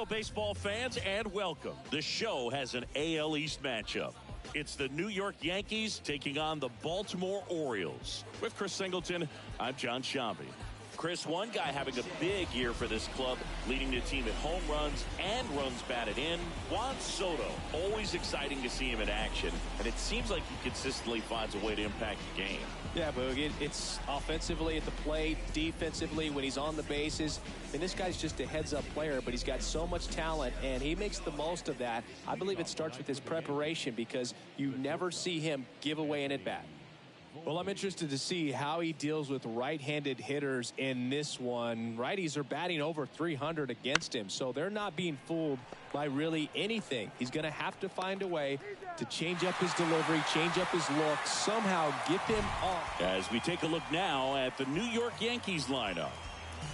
Hello, baseball fans, and welcome. The show has an AL East matchup. It's the New York Yankees taking on the Baltimore Orioles. With Chris Singleton, I'm John Shambi. Chris, one guy having a big year for this club, leading the team in home runs and runs batted in, Juan Soto. Always exciting to see him in action, and it seems like he consistently finds a way to impact the game. Yeah, Boog, it's offensively at the plate, defensively when he's on the bases. And this guy's just a heads-up player, but he's got so much talent, and he makes the most of that. I believe it starts with his preparation because you never see him give away an at-bat. Well, I'm interested to see how he deals with right-handed hitters in this one. Righties are batting over 300 against him, so they're not being fooled by really anything. He's going to have to find a way to change up his delivery, change up his look, somehow get them off. As we take a look now at the New York Yankees lineup.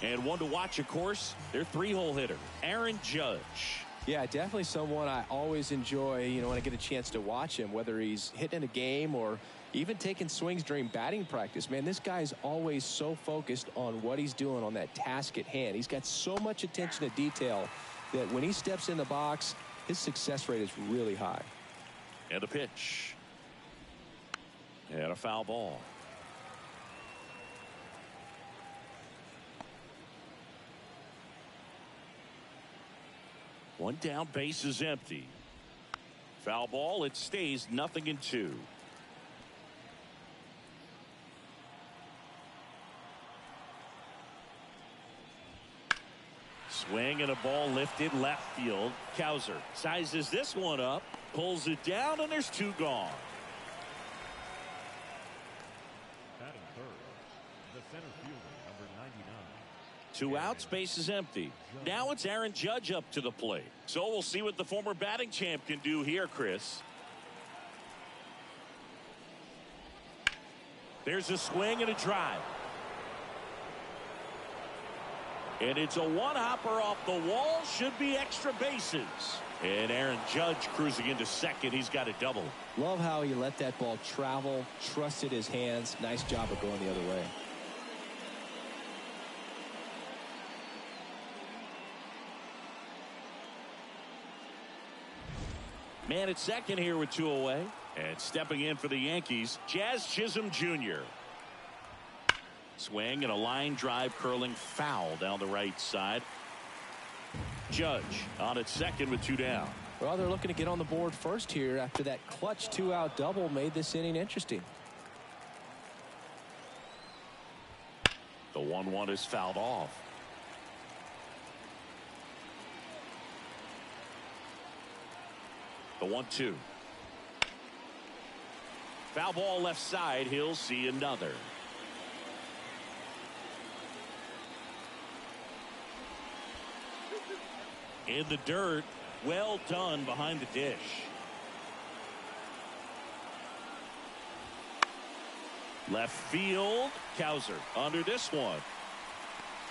And one to watch, of course, their three-hole hitter, Aaron Judge. Yeah, definitely someone I always enjoy, when I get a chance to watch him, whether he's hitting a game or even taking swings during batting practice. Man, this guy's always so focused on what he's doing on that task at hand. He's got so much attention to detail that when he steps in the box, his success rate is really high. And a pitch. And a foul ball. One down, base is empty. Foul ball, it stays 0-2. Swing and a ball lifted left field. Cowser sizes this one up, pulls it down, and there's two gone. Batting third, the center fielder, number 99. Two outs, base is empty. Now it's Aaron Judge up to the plate. So we'll see what the former batting champ can do here, Chris. There's a swing and a drive. And it's a one-hopper off the wall. Should be extra bases. And Aaron Judge cruising into second. He's got a double. Love how he let that ball travel, trusted his hands. Nice job of going the other way. Man at second here with two away. And stepping in for the Yankees, Jazz Chisholm Jr. Swing and a line drive curling foul down the right side. Judge on at second with two down. Well, they're looking to get on the board first here after that clutch two-out double made this inning interesting. The 1-1 is fouled off. The 1-2. Foul ball left side. He'll see another. In the dirt. Well done behind the dish. Left field. Cowser under this one.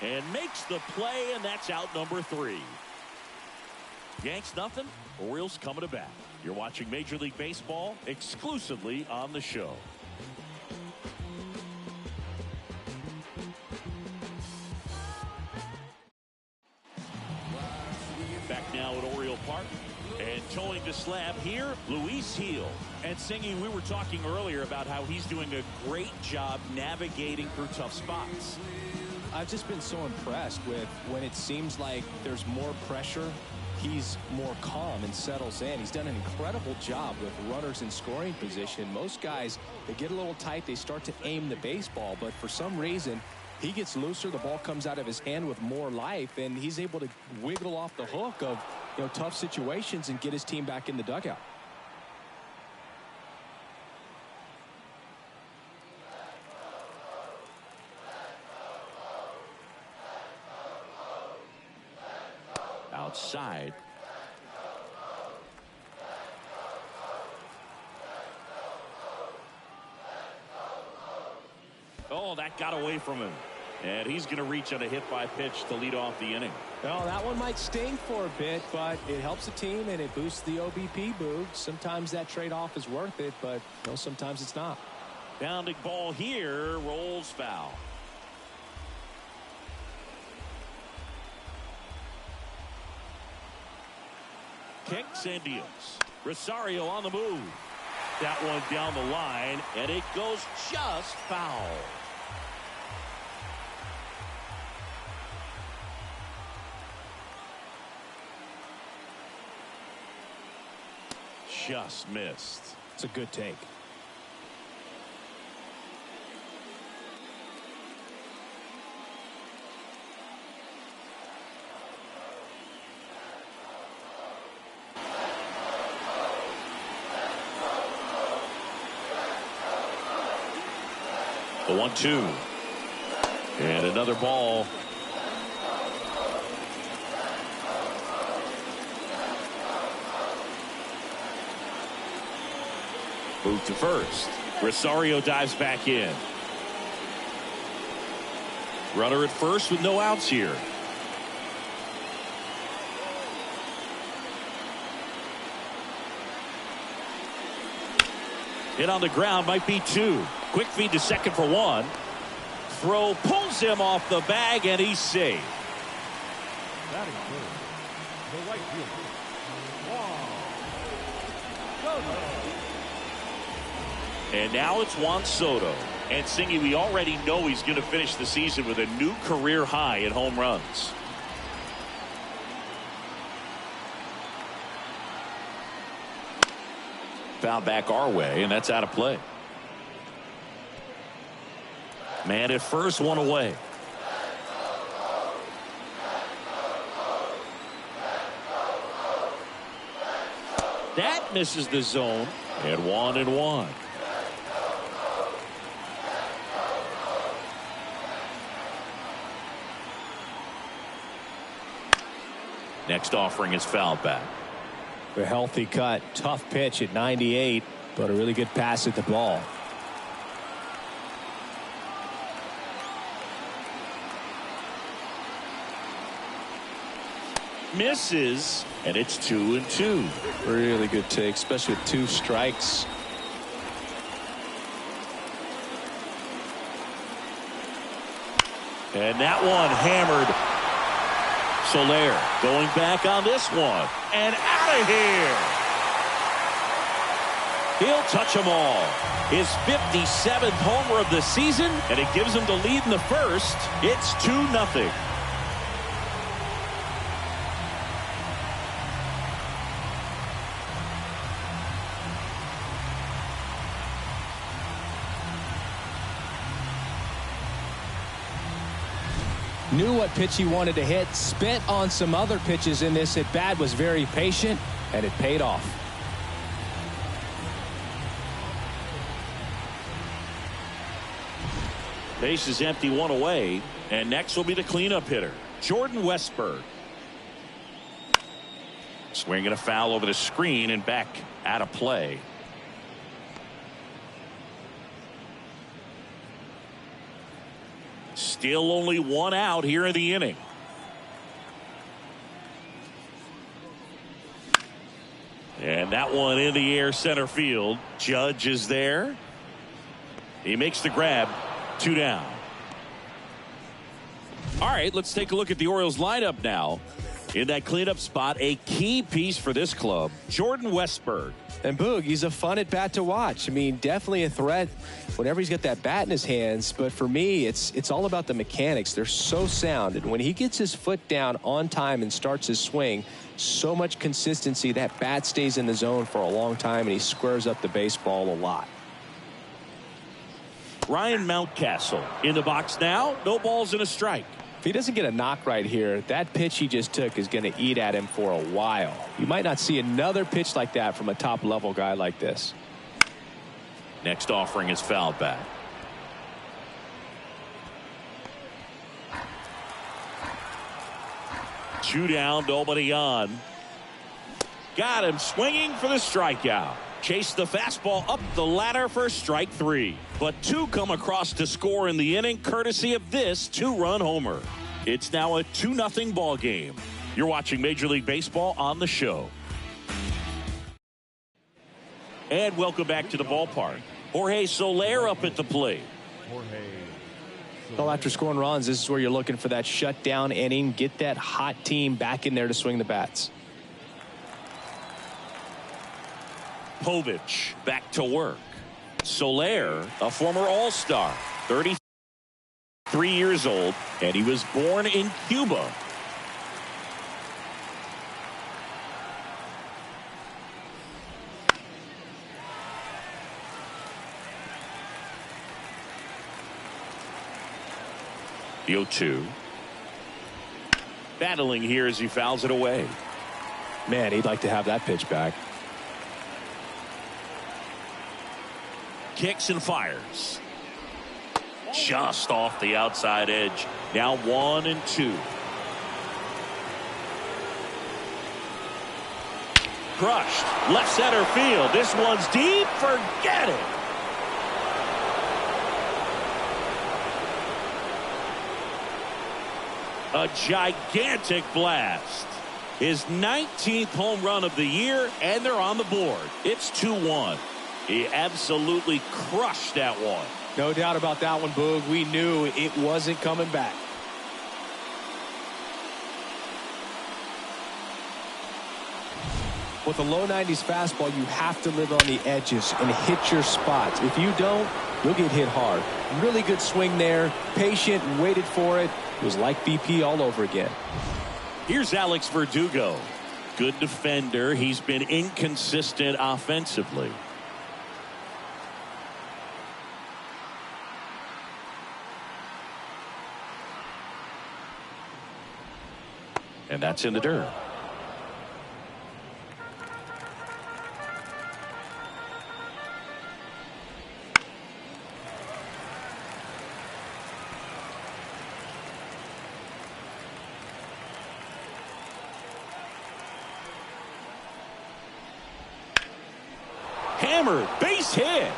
And makes the play, and that's out number 3. Yanks nothing. Orioles coming to bat. You're watching Major League Baseball exclusively on the show. Back now at Oriole Park. And towing the slab here, Luis Gil. And Singy, we were talking earlier about how he's doing a great job navigating through tough spots. I've just been so impressed with when it seems like there's more pressure, he's more calm and settles in. He's done an incredible job with runners in scoring position. Most guys, they get a little tight, they start to aim the baseball, but for some reason, he gets looser, the ball comes out of his hand with more life, and he's able to wiggle off the hook of tough situations and get his team back in the dugout. Outside. Oh, that got away from him. And he's going to reach on a hit-by pitch to lead off the inning. Well, that one might sting for a bit, but it helps the team and it boosts the OBP, Boog. Sometimes that trade-off is worth it, but sometimes it's not. Bounding ball here, rolls foul. kicks and deals. Rosario on the move. That one down the line, and it goes just foul. Just missed. It's a good take. The 1-2. And another ball. Move to first. Rosario dives back in. Runner at first with no outs here. Hit on the ground, might be two. Quick feed to second for one. Throw pulls him off the bag, and he's safe. Batting third, the right fielder, And now it's Juan Soto. And Singy, we already know he's going to finish the season with a new career high in home runs. Foul back our way, and that's out of play. Man at first, one away. That misses the zone, and 1-1. Next offering is fouled back. A healthy cut, tough pitch at 98, but a really good pass at the ball. Misses, and it's 2-2. Really good take, especially with two strikes. And that one hammered. Soler going back on this one, and out of here. He'll touch them all. His 57th homer of the season, and it gives him the lead in the first. It's 2-0. Knew what pitch he wanted to hit, spent on some other pitches in this at bat, was very patient, and it paid off. Base is empty, one away, and next will be the cleanup hitter, Jordan Westburg. Swinging a foul over the screen and back out of play. Still only one out here in the inning. And that one in the air center field. Judge is there. He makes the grab. 2 down. All right, let's take a look at the Orioles lineup now. In that cleanup spot, a key piece for this club, Jordan Westburg. And Boog, he's a fun at bat to watch. I mean, definitely a threat whenever he's got that bat in his hands. But for me, it's all about the mechanics. They're so sound. And when he gets his foot down on time and starts his swing, so much consistency, that bat stays in the zone for a long time, and he squares up the baseball a lot. Ryan Mountcastle in the box now. No balls and a strike. If he doesn't get a knock right here, that pitch he just took is going to eat at him for a while. You might not see another pitch like that from a top-level guy like this. Next offering is fouled back. Two down, nobody on. Got him swinging for the strikeout. Chased the fastball up the ladder for strike 3. But 2 come across to score in the inning, courtesy of this 2-run homer. It's now a 2-0 ball game. You're watching Major League Baseball on the show. And welcome back to the ballpark. Jorge Soler up at the plate. Well, after scoring runs, this is where you're looking for that shutdown inning. Get that hot team back in there to swing the bats. Povich back to work. Soler, a former All-Star, 33 years old, and he was born in Cuba. The 0-2. Battling here as he fouls it away. Man, he'd like to have that pitch back. Kicks and fires. Just off the outside edge. Now 1-2. Crushed. Left center field. This one's deep. Forget it. A gigantic blast. His 19th home run of the year, and they're on the board. It's 2-1. He absolutely crushed that one. No doubt about that one, Boog. We knew it wasn't coming back. With a low 90s fastball, you have to live on the edges and hit your spots. If you don't, you'll get hit hard. Really good swing there. Patient and waited for it. It was like BP all over again. Here's Alex Verdugo. Good defender. He's been inconsistent offensively. And that's in the dirt. Hammered, base hit.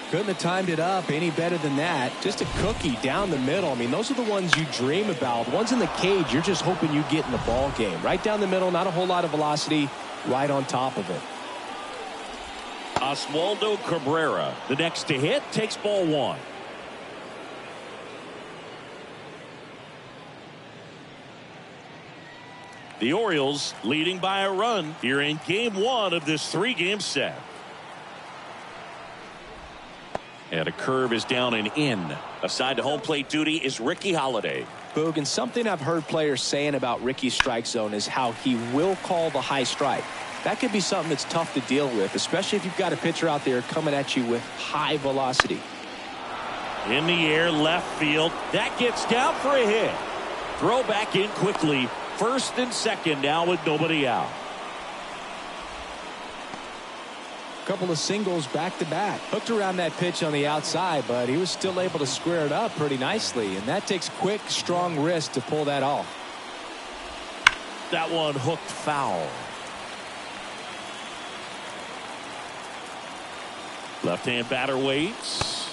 Couldn't have timed it up any better than that. Just a cookie down the middle. I mean, those are the ones you dream about. Ones in the cage, you're just hoping you get in the ball game. Right down the middle, not a whole lot of velocity, right on top of it. Oswaldo Cabrera, the next to hit, takes ball one. The Orioles leading by a run here in game one of this three-game set. And a curve is down and in. Aside to home plate duty is Ricky Holiday. Boog, and something I've heard players saying about Ricky's strike zone is how he will call the high strike. That could be something that's tough to deal with, especially if you've got a pitcher out there coming at you with high velocity. In the air, left field. That gets down for a hit. Throw back in quickly. First and second now with nobody out. Couple of singles back to back. Hooked around that pitch on the outside, but he was still able to square it up pretty nicely, and that takes quick, strong wrist to pull that off. That one hooked foul. Left-hand batter waits.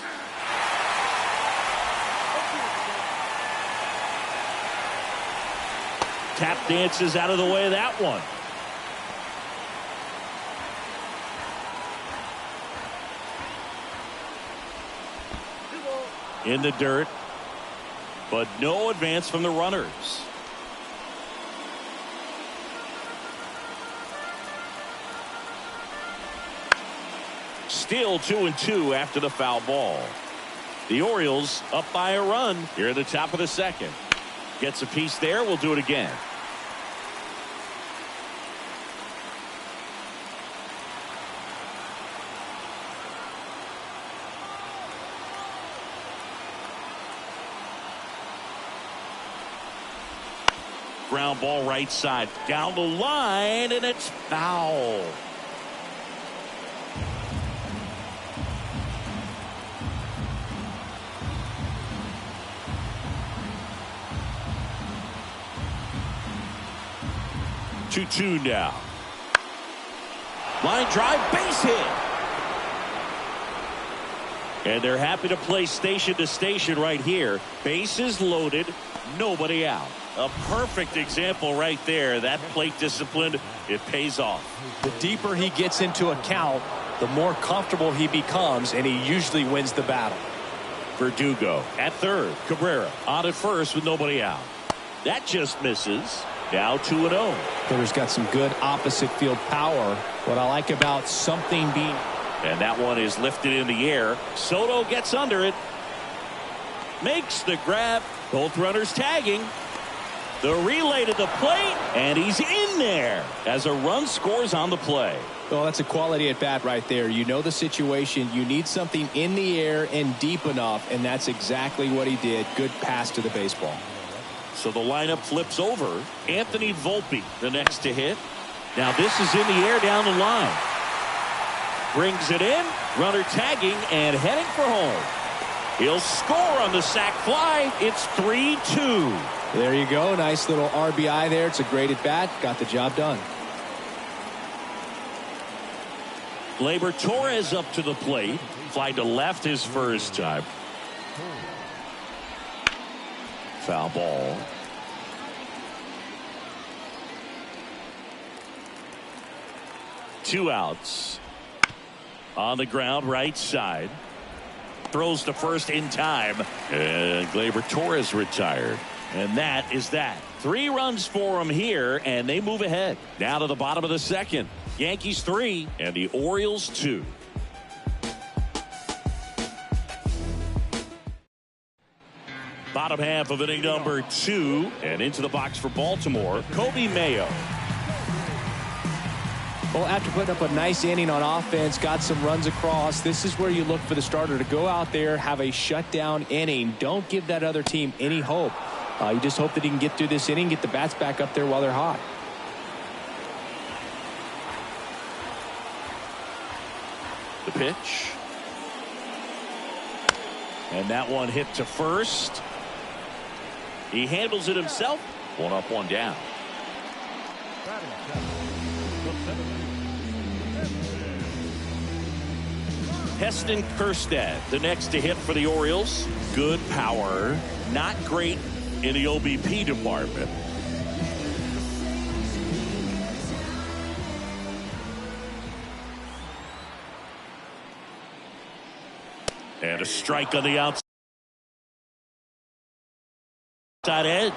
Tap dances out of the way of that one. In the dirt, but no advance from the runners. Still 2-2 after the foul ball. The Orioles up by a run here at the top of the second. Gets a piece there. We'll do it again. Ground ball right side down the line, and it's foul. Two now. Line drive, base hit. And they're happy to play station to station right here. Bases loaded, nobody out. A perfect example right there. That plate discipline, it pays off. The deeper he gets into a count, the more comfortable he becomes, and he usually wins the battle. Verdugo at third. Cabrera on at first with nobody out. That just misses. Now 2-0. Hitter's got some good opposite field power. What I like about something being... And that one is lifted in the air. Soto gets under it. Makes the grab. Both runners tagging. The relay to the plate. And he's in there as a run scores on the play. Well, that's a quality at bat right there. You know the situation. You need something in the air and deep enough. And that's exactly what he did. Good pass to the baseball. So the lineup flips over. Anthony Volpe, the next to hit. Now this is in the air down the line. Brings it in. Runner tagging and heading for home. He'll score on the sac fly. It's 3-2. There you go. Nice little RBI there. It's a great at bat. Got the job done. Gleyber Torres up to the plate. Fly to left his first time. Foul ball. Two outs. On the ground, right side. Throws to first in time. And Gleyber Torres retired. And that is that. 3 runs for him here, and they move ahead. Now to the bottom of the second. Yankees 3 and the Orioles 2. Bottom half of inning number 2, and into the box for Baltimore, Kobe Mayo. Well, after putting up a nice inning on offense, got some runs across, this is where you look for the starter to go out there, have a shutdown inning. Don't give that other team any hope. You just hope that he can get through this inning, get the bats back up there while they're hot. The pitch. And that one hit to first. He handles it himself. 1 up, 1 down. Heston Kjerstad, the next to hit for the Orioles. Good power. Not great in the OBP department. And a strike on the outside edge.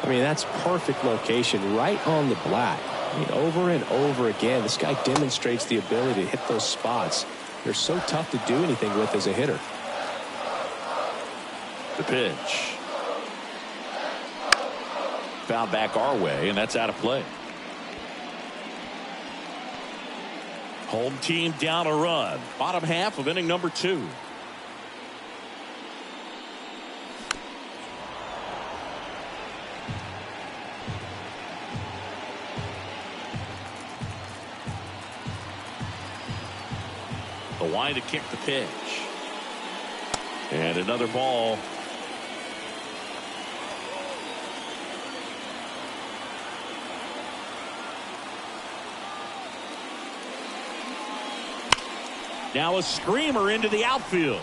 I mean, that's perfect location right on the black. I mean, over and over again, this guy demonstrates the ability to hit those spots. They're so tough to do anything with as a hitter. The pitch. Foul back our way, and that's out of play. Home team down a run. Bottom half of inning number 2. The line to kick the pitch. And another ball. Now a screamer into the outfield.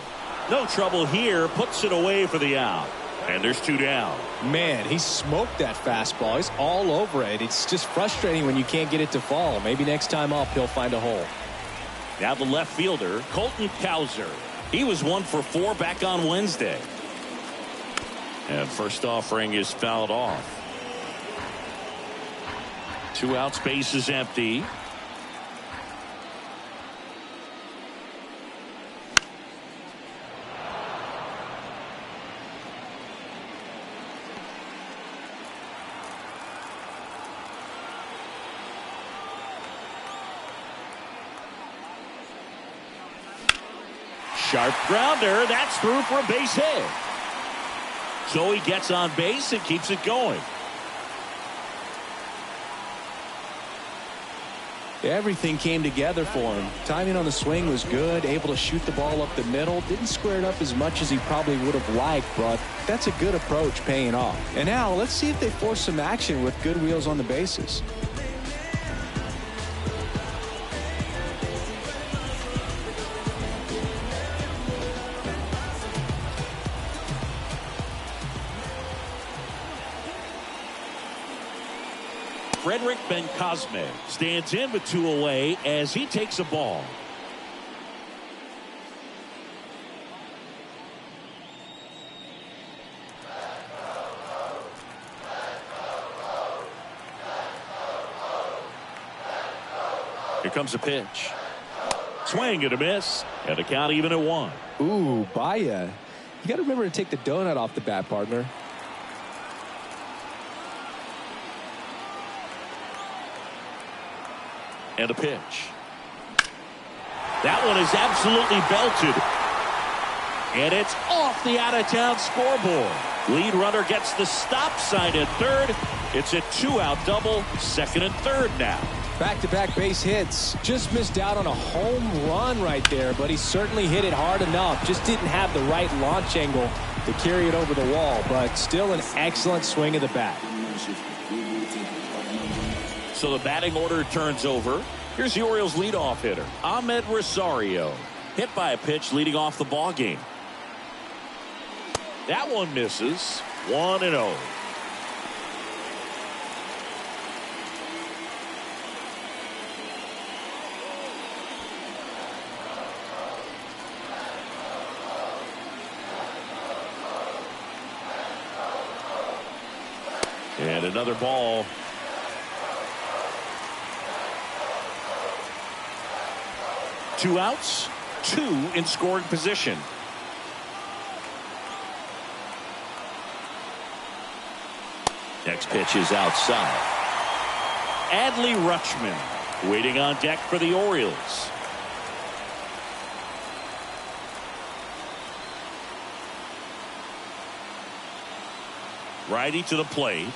No trouble here. Puts it away for the out. And there's 2 down. Man, he smoked that fastball. He's all over it. It's just frustrating when you can't get it to fall. Maybe next time up he'll find a hole. Now the left fielder, Colton Cowser. He was 1 for 4 back on Wednesday. And first offering is fouled off. 2 outs, base is empty. Sharp grounder. That's through for a base hit. So he gets on base and keeps it going. Everything came together for him. Timing on the swing was good. Able to shoot the ball up the middle. Didn't square it up as much as he probably would have liked, but that's a good approach paying off. And now let's see if they force some action with good wheels on the bases. Frederick Bencosme stands in with 2 away as he takes a ball. comes a pitch. Swing and a miss. And a count even at 1. Ooh, Baya. You got to remember to take the donut off the bat, partner. And a pitch. That one is absolutely belted. And it's off the out-of-town scoreboard. Lead runner gets the stop sign at third. It's a 2-out double, second and third now. Back-to-back base hits. Just missed out on a home run right there, but he certainly hit it hard enough. Just didn't have the right launch angle to carry it over the wall, but still an excellent swing of the bat. So the batting order turns over. Here's the Orioles leadoff hitter, Ahmed Rosario. Hit by a pitch leading off the ball game. That one misses. 1-0. And another ball. Two outs, 2 in scoring position. Next pitch is outside. Adley Rutschman waiting on deck for the Orioles. Righty to the plate.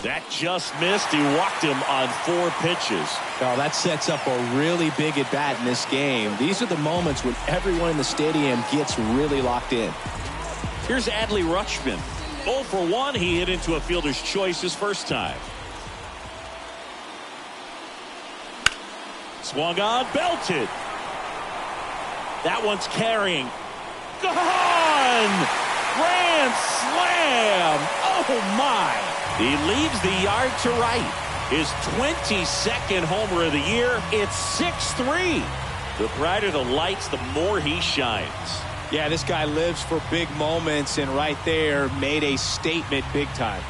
That just missed. He walked him on 4 pitches. Oh, that sets up a really big at bat in this game. These are the moments when everyone in the stadium gets really locked in. Here's Adley Rutschman. 0 for 1. He hit into a fielder's choice his first time. Swung on, belted. That one's carrying. Gone! Grand slam! Oh my! He leaves the yard to right. His 22nd homer of the year. It's 6-3. The brighter the lights, the more he shines. Yeah, this guy lives for big moments, and right there made a statement big time.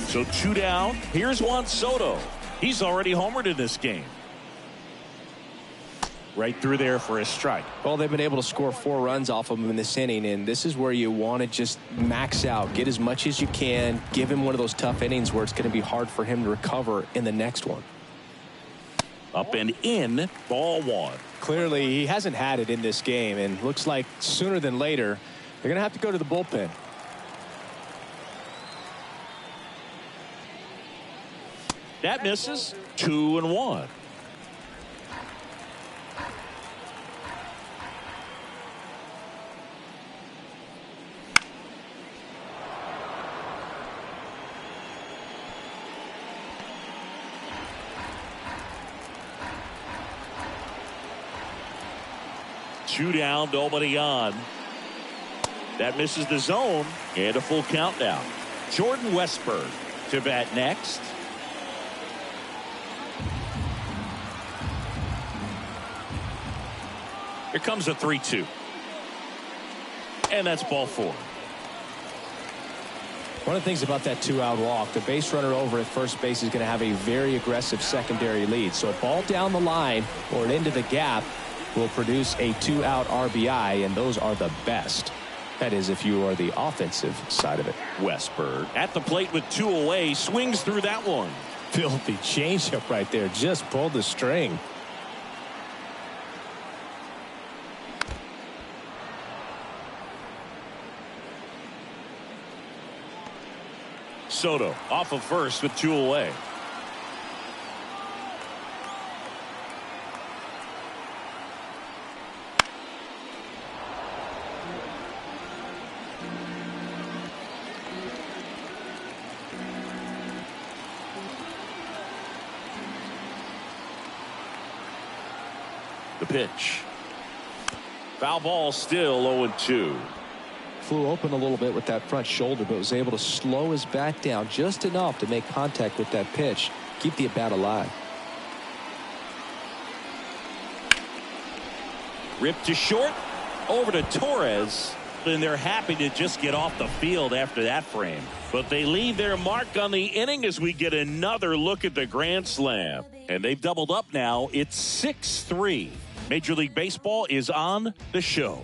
So 2 down. Here's Juan Soto. He's already homered in this game. Right through there for a strike. Well, they've been able to score 4 runs off of him in this inning, and this is where you want to just max out, get as much as you can, give him one of those tough innings where it's going to be hard for him to recover in the next one. Up and in, ball 1. Clearly, he hasn't had it in this game, and looks like sooner than later, they're going to have to go to the bullpen. That misses. 2-1. Two down, nobody on. That misses the zone, and a full count now. Jordan Westberg to bat next. Here comes a 3-2. And that's ball 4. One of the things about that 2-out walk, the base runner over at first base is going to have a very aggressive secondary lead. So a ball down the line or into the gap will produce a 2-out RBI, and those are the best. That is, if you are the offensive side of it. Westberg at the plate with 2 away, swings through that one. Filthy changeup right there, just pulled the string. Soto off of first with 2 away. The pitch. Foul ball, still 0-2. Flew open a little bit with that front shoulder, but was able to slow his bat down just enough to make contact with that pitch, keep the at-bat alive. Ripped to short, over to Torres, and they're happy to just get off the field after that frame. But they leave their mark on the inning as we get another look at the grand slam. And they've doubled up now. It's 6-3. Major League Baseball is on the show.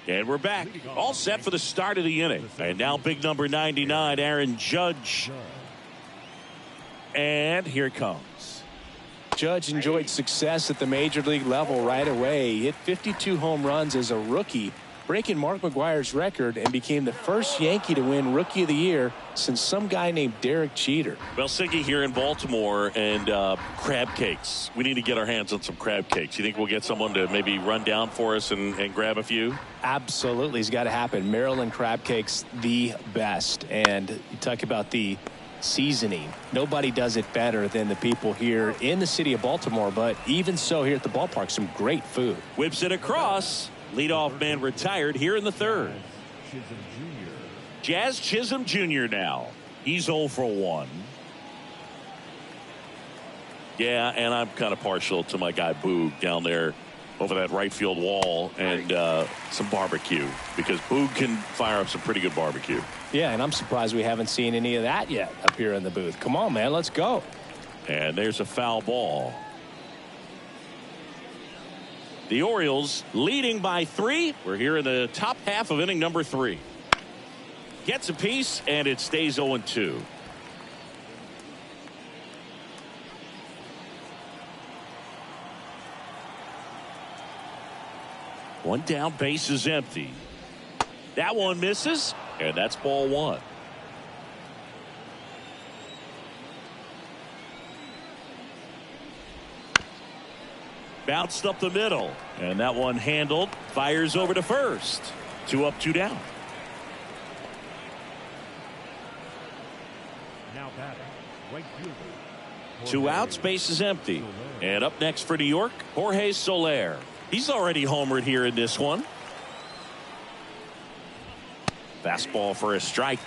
And we're back. All set for the start of the inning. And now big number 99, Aaron Judge. And here it comes. Judge enjoyed success at the major league level right away. He hit 52 home runs as a rookie, breaking Mark McGwire's record, and became the first Yankee to win Rookie of the Year since some guy named Derek Jeter. Well, Siggy here in Baltimore, and crab cakes. We need to get our hands on some crab cakes. You think we'll get someone to maybe run down for us and grab a few? Absolutely. It's got to happen. Maryland crab cakes, the best. And you talk about the seasoning. Nobody does it better than the people here in the city of Baltimore, but even so here at the ballpark, some great food. Whips it across. Leadoff man retired here in the third. Jazz Chisholm Jr. now. He's 0 for 1. Yeah, and I'm kind of partial to my guy Boog down there over that right field wall, and some barbecue, because Boog can fire up some pretty good barbecue. Yeah, and I'm surprised we haven't seen any of that yet up here in the booth. Come on, man, let's go. And there's a foul ball. The Orioles leading by 3. We're here in the top half of inning number 3. Gets a piece, and it stays 0-2. One down, base is empty. That one misses, and that's ball 1. Bounced up the middle, and that one handled. Fires over to first. 2 up, 2 down. Now batting, right fielder. 2 outs, base is empty. And up next for New York, Jorge Soler. He's already homered here in this one. Fastball for a strike.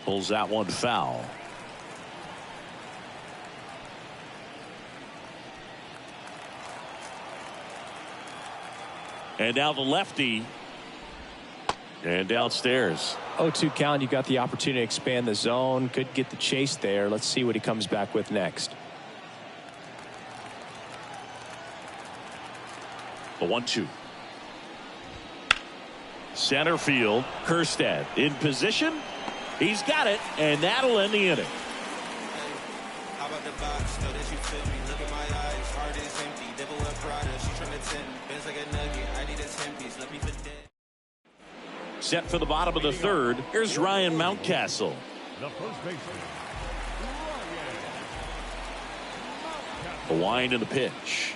Pulls that one foul. And now the lefty. And downstairs. 0-2 count. You got the opportunity to expand the zone. Could get the chase there. Let's see what he comes back with next. The 1-2. Center field. Kjerstad in position. He's got it, and that'll end the inning. How about the box? Know that you feel me. Look at my eyes. Heart is empty. Devil a Prada. She trying to tempt me. Bends like a nugget. I need a 10-piece. Let me for dead. Set for the bottom of the third. Here's Ryan Mountcastle. The first baseman, The wind and the pitch.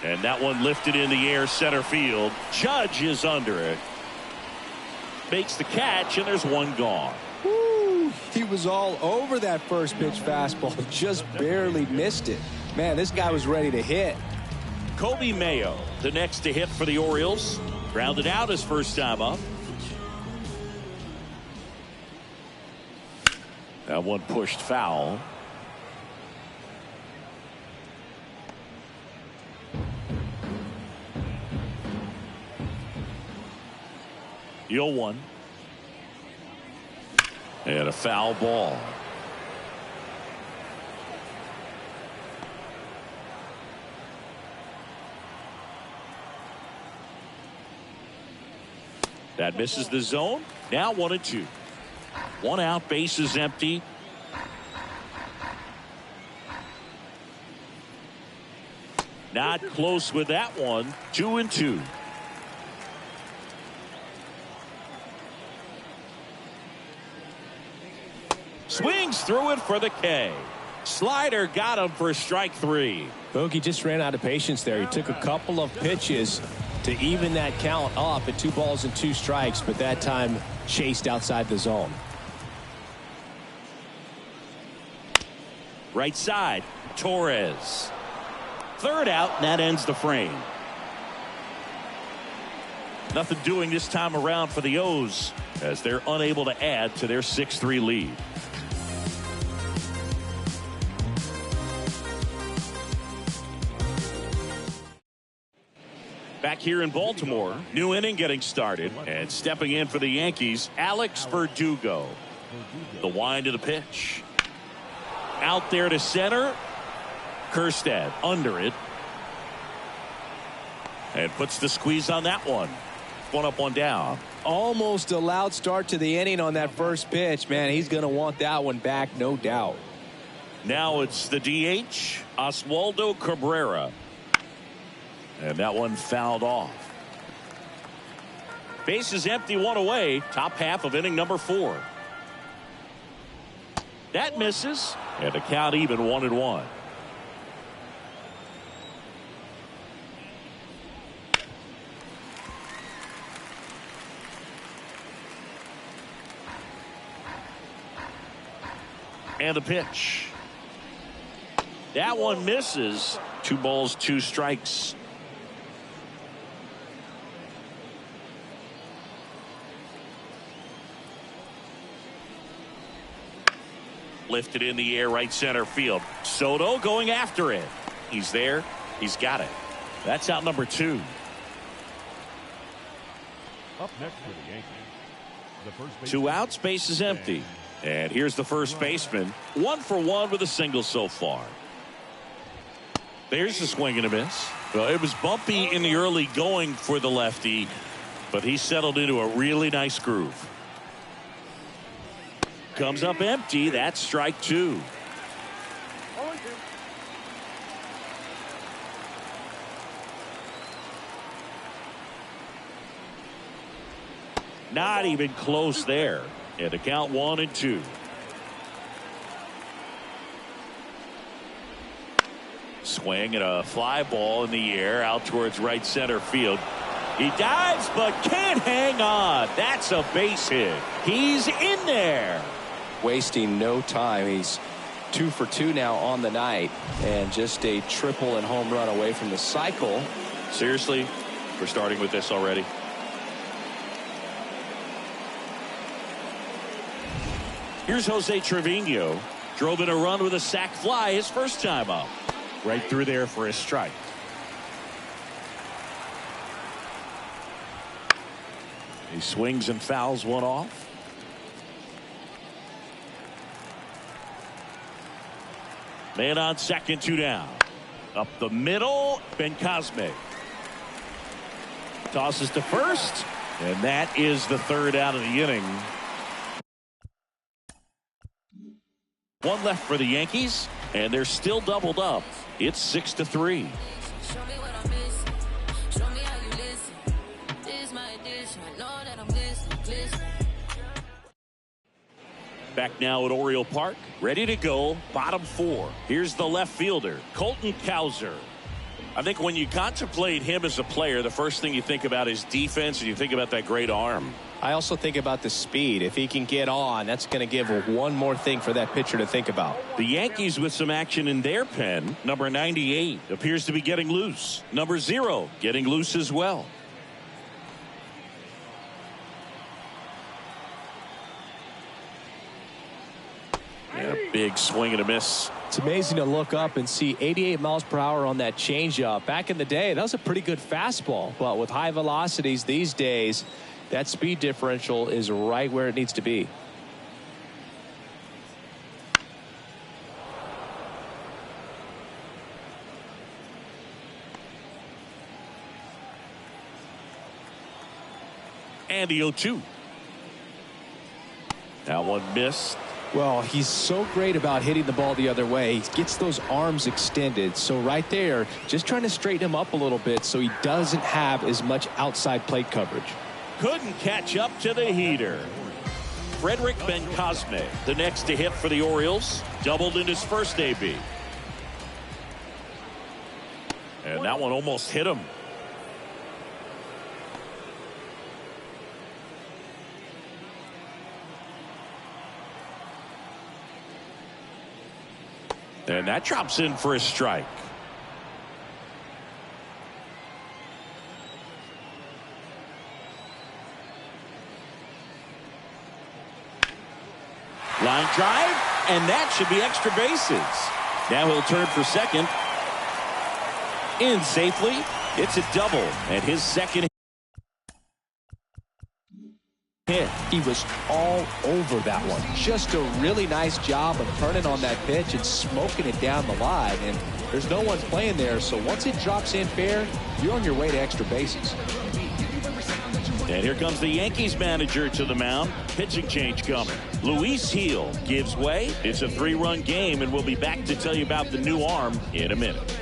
And that one lifted in the air, center field. Judge is under it. Makes the catch, and there's one gone. Woo, he was all over that first pitch fastball. Just barely missed it. Man, this guy was ready to hit. Kobe Mayo, the next to hit for the Orioles. Grounded out his first time up. That one pushed foul. The 0-1. And a foul ball. That misses the zone. Now 1-2. 1 out, base is empty. Not close with that one. 2-2. Swings through it for the K. Slider got him for strike 3. Bogey just ran out of patience there. He took a couple of pitches to even that count up at 2 balls and 2 strikes, but that time chased outside the zone. Right side, Torres. Third out, and that ends the frame. Nothing doing this time around for the O's as they're unable to add to their 6-3 lead. Back here in Baltimore, new inning getting started, and stepping in for the Yankees, Alex Verdugo. The wind to the pitch. Out there to center. Kjerstad under it. And puts the squeeze on that one. One up, one down. Almost a loud start to the inning on that first pitch. Man, he's going to want that one back, no doubt. Now it's the DH, Oswaldo Cabrera. And that one fouled off. Base is empty, one away. Top half of inning number 4. That misses. And the count even 1-1. And the pitch. That one misses. 2 balls, 2 strikes. Lifted in the air, right center field. Soto going after it. He's there. He's got it. That's out number 2. Up next for the Yankees, the first baseman. 2 outs, base is empty. And here's the first baseman. 1 for 1 with a single so far. There's the swing and a miss. Well, it was bumpy in the early going for the lefty, but he settled into a really nice groove. Comes up empty. That's strike 2. Not even close there. And the count 1-2. Swing and a fly ball in the air out towards right center field. He dives but can't hang on. That's a base hit. He's in there. Wasting no time. He's 2 for 2 now on the night, and just a triple and home run away from the cycle. Seriously, we're starting with this already. Here's Jose Trevino. Drove in a run with a sac fly his first time up. Right through there for a strike. He swings and fouls one off. Man on second, 2 down. Up the middle, Ben Cosme. Tosses to first, and that is the 3rd out of the inning. 1 left for the Yankees, and they're still doubled up. It's 6-3. Back now at Oriole Park, ready to go, bottom 4. Here's the left fielder, Colton Cowser. I think when you contemplate him as a player, the first thing you think about is defense, and you think about that great arm. I also think about the speed. If he can get on, that's going to give one more thing for that pitcher to think about. The Yankees with some action in their pen. Number 98 appears to be getting loose. Number 0 getting loose as well. And a big swing and a miss. It's amazing to look up and see 88 miles per hour on that changeup. Back in the day, that was a pretty good fastball. But with high velocities these days, that speed differential is right where it needs to be. And the 0-2. That one missed. Well, he's so great about hitting the ball the other way. He gets those arms extended. So right there, just trying to straighten him up a little bit so he doesn't have as much outside plate coverage. Couldn't catch up to the heater. Frederick Bencosme, the next to hit for the Orioles. Doubled in his first AB. And that one almost hit him. And that drops in for a strike. Line drive, and that should be extra bases. Now he'll turn for second. In safely. It's a double, and his second hit. He was all over that one. Just a really nice job of turning on that pitch and smoking it down the line. And there's no one playing there, so once it drops in fair, you're on your way to extra bases. And here comes the Yankees manager to the mound. Pitching change coming. Luis Gil gives way. It's a 3-run game, and we'll be back to tell you about the new arm in a minute.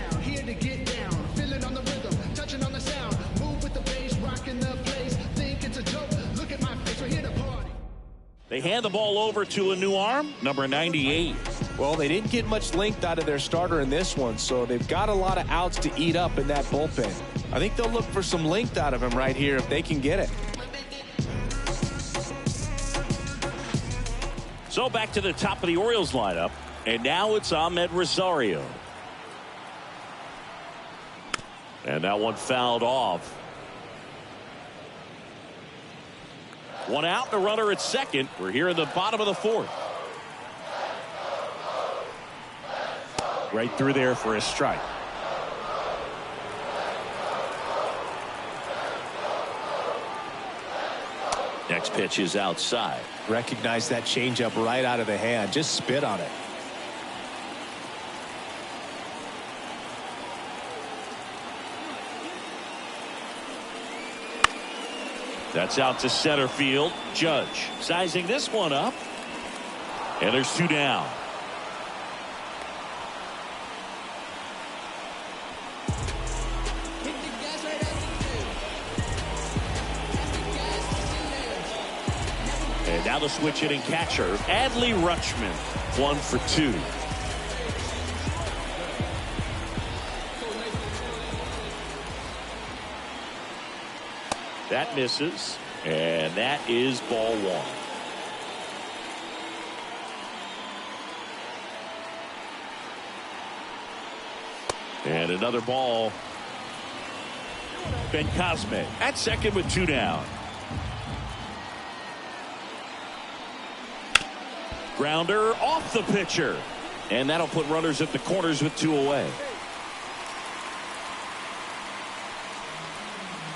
They hand the ball over to a new arm, number 98. Well, they didn't get much length out of their starter in this one, so they've got a lot of outs to eat up in that bullpen. I think they'll look for some length out of him right here if they can get it. So back to the top of the Orioles lineup, and now it's Ahmed Rosario. And that one fouled off. One out, the runner at second. We're here in the bottom of the fourth. Right through there for a strike. Next pitch is outside. Recognize that changeup right out of the hand. Just spit on it. That's out to center field. Judge sizing this one up. And there's 2 down. And now the switch hitting catcher, Adley Rutschman. 1 for 2. That misses, and that is ball 1. And another ball. Ben Cosme at second with 2 down. Grounder off the pitcher. And that'll put runners at the corners with 2 away.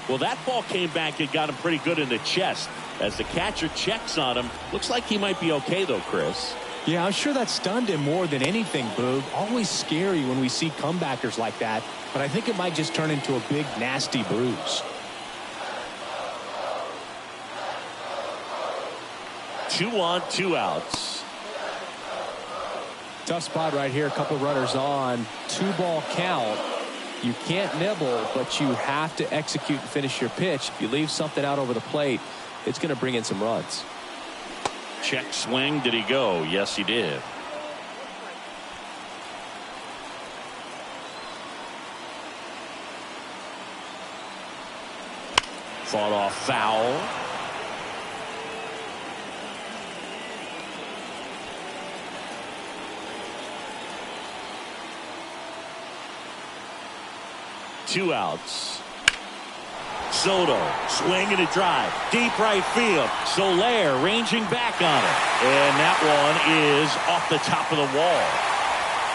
Well, that ball came back and got him pretty good in the chest. As the catcher checks on him, looks like he might be okay, though, Chris. Yeah, I'm sure that stunned him more than anything, Boog. Always scary when we see comebackers like that, but I think it might just turn into a big, nasty bruise. 2 on, 2 outs. Tough spot right here. A couple runners on. 2-ball count. You can't nibble, but you have to execute and finish your pitch. If you leave something out over the plate, it's going to bring in some runs. Check swing. Did he go? Yes, he did. Fought off foul. Two outs. Soto swinging a drive deep right field. Soler ranging back on it, and that one is off the top of the wall.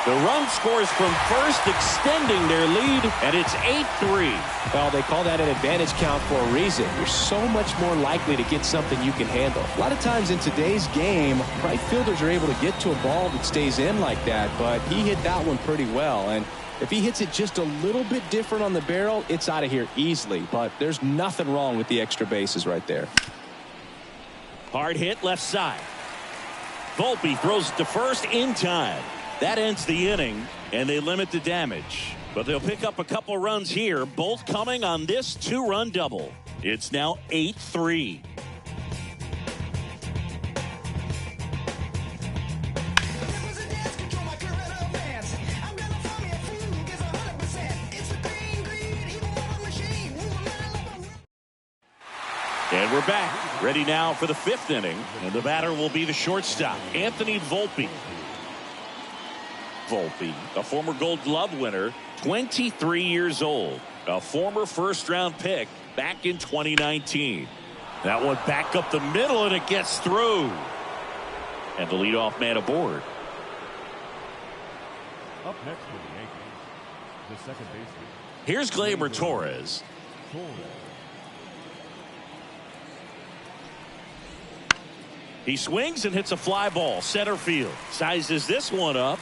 The run scores from first, extending their lead, and it's 8-3. Well, they call that an advantage count for a reason. You're so much more likely to get something you can handle. A lot of times in today's game, right fielders are able to get to a ball that stays in like that, but he hit that one pretty well. And if he hits it just a little bit different on the barrel, it's out of here easily. But there's nothing wrong with the extra bases right there. Hard hit left side. Volpe throws it to first in time. That ends the inning, and they limit the damage. But they'll pick up a couple runs here, both coming on this 2-run double. It's now 8-3. And we're back, ready now for the 5th inning, and the batter will be the shortstop, Anthony Volpe. Volpe, a former Gold Glove winner, 23 years old, a former first-round pick back in 2019. That one back up the middle, and it gets through. And the leadoff man aboard. Up next for the Yankees, the second baseman. Here's Gleyber Torres. He swings and hits a fly ball center field. Sizes this one up.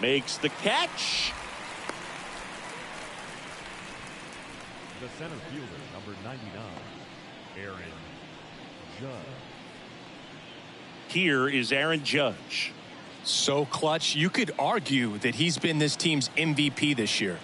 Makes the catch. The center fielder, number 99, Aaron Judge. Here is Aaron Judge. So clutch, you could argue that he's been this team's MVP this year.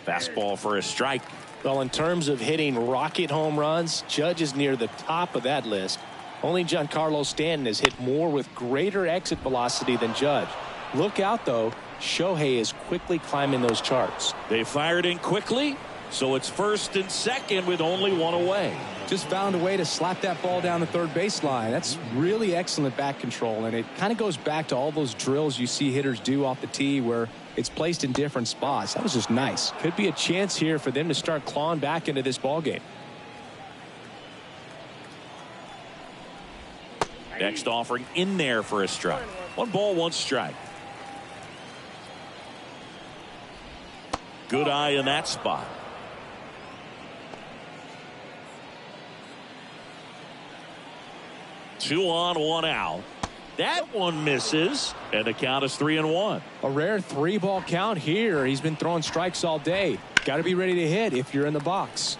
Fastball for a strike. Well, in terms of hitting rocket home runs, Judge is near the top of that list. Only Giancarlo Stanton has hit more with greater exit velocity than Judge. Look out, though. Shohei is quickly climbing those charts. They fired in quickly, so it's first and second with only one away. Just found a way to slap that ball down the third baseline. That's really excellent back control, and it kind of goes back to all those drills you see hitters do off the tee where it's placed in different spots. That was just nice. Could be a chance here for them to start clawing back into this ball game. Next offering in there for a strike. 1 ball, 1 strike. Good eye in that spot. Two on, 1 out. That one misses, and the count is 3-1. A rare 3-ball count here. He's been throwing strikes all day. Got to be ready to hit if you're in the box.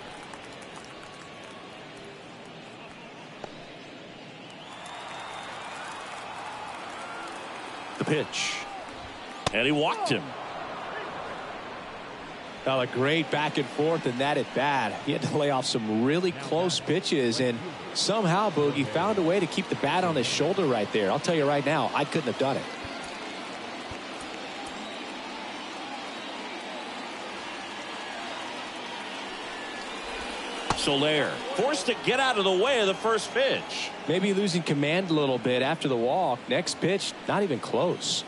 The pitch. And he walked him. Well, a great back and forth in that at bat. He had to lay off some really close pitches, and somehow Boogie found a way to keep the bat on his shoulder right there. I'll tell you right now, I couldn't have done it. Soler forced to get out of the way of the first pitch. Maybe losing command a little bit after the walk. Next pitch, not even close.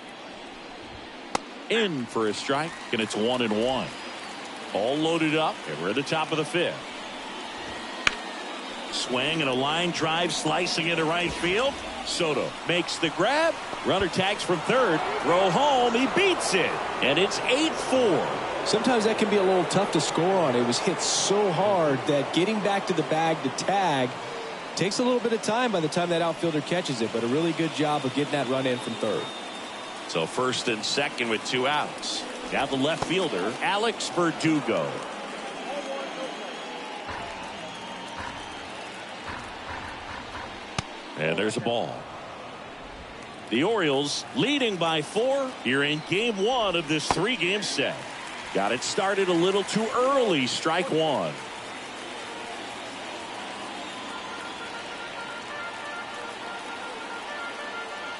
In for a strike, and it's 1-1. All loaded up, and we're at the top of the 5th. Swing and a line drive slicing into right field. Soto makes the grab. Runner tags from third. Throw home. He beats it. And it's 8-4. Sometimes that can be a little tough to score on. It was hit so hard that getting back to the bag to tag takes a little bit of time by the time that outfielder catches it. But a really good job of getting that run in from third. So first and second with 2 outs. Now the left fielder, Alex Verdugo. And there's a ball. The Orioles leading by 4 here in game 1 of this 3-game set. Got it started a little too early. Strike 1.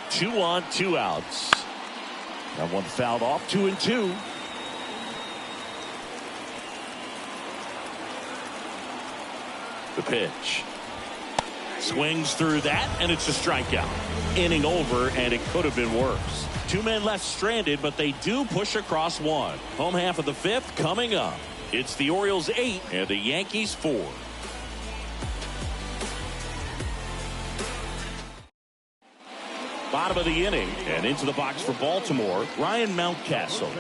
Two on, 2 outs. That one fouled off. 2-2. The pitch. Swings through that, and it's a strikeout. Inning over, and it could have been worse. 2 men left stranded, but they do push across 1. Home half of the 5th coming up. It's the Orioles 8 and the Yankees 4. Bottom of the inning, and into the box for Baltimore, Ryan Mountcastle.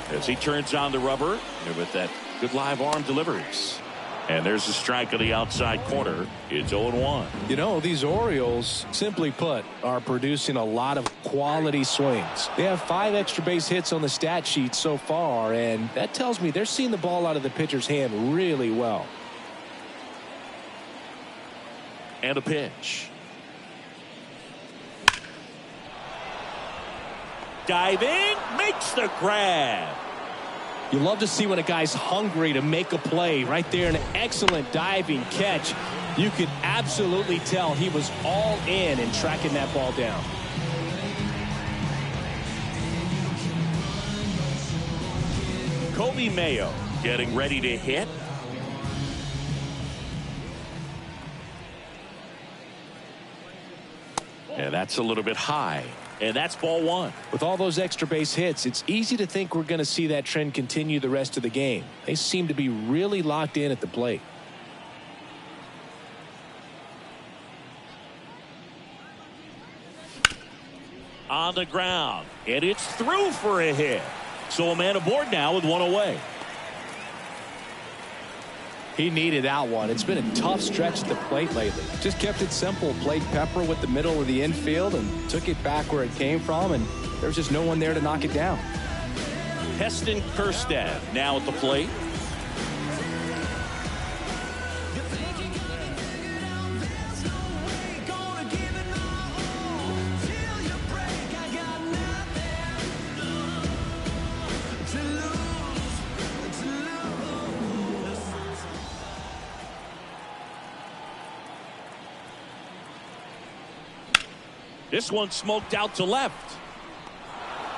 As he turns on the rubber, and with that good live arm delivers. And there's a strike on the outside corner. It's 0-1. You know, these Orioles, simply put, are producing a lot of quality swings. They have 5 extra base hits on the stat sheet so far, and that tells me they're seeing the ball out of the pitcher's hand really well. And a pitch. Diving, makes the grab. You love to see when a guy's hungry to make a play. Right there, an excellent diving catch. You could absolutely tell he was all in tracking that ball down. Kobe Mayo getting ready to hit. And that's a little bit high. And that's ball one. With all those extra base hits, it's easy to think we're going to see that trend continue the rest of the game. They seem to be really locked in at the plate. On the ground. And it's through for a hit. So a man aboard now with one away. He needed that one. It's been a tough stretch at the plate lately. Just kept it simple. Played pepper with the middle of the infield and took it back where it came from, and there's just no one there to knock it down. Heston Kjerstad now at the plate. This one smoked out to left.